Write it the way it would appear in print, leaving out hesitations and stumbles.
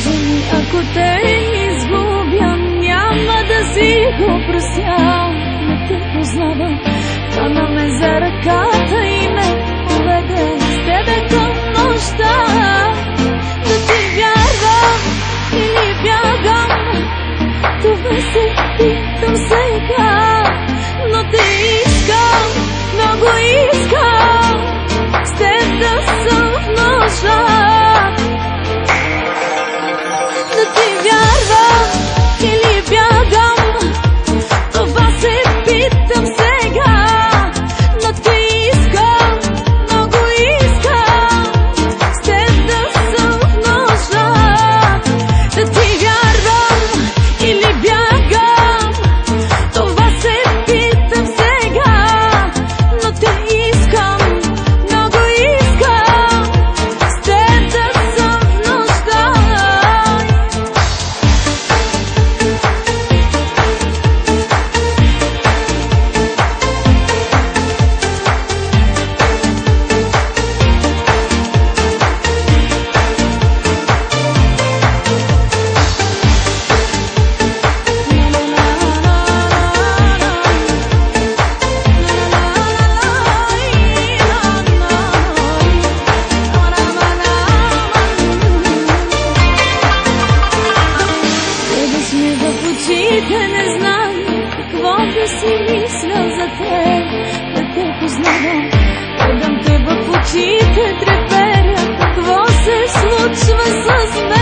Кажи ми, ако те изгубя, няма да си го простя. Не те познавам, хвана ме за ръката и ме поведе с тебе към нощта. Да ти вярвам или бягам, това се питам сега. Но те искам, много искам, с теб да съм в нощта. Да ти вярвам или бягам, това се питам сега. Но те искам, много искам, с теб да съм в нощта. Да ти вярвам или бягам, това се питам сега. Но те искам, много искам, с теб да съм в нощта. Не знам какво да си мисля за теб, да те познавам, гледам те в очите, треперя, какво се случва с мен.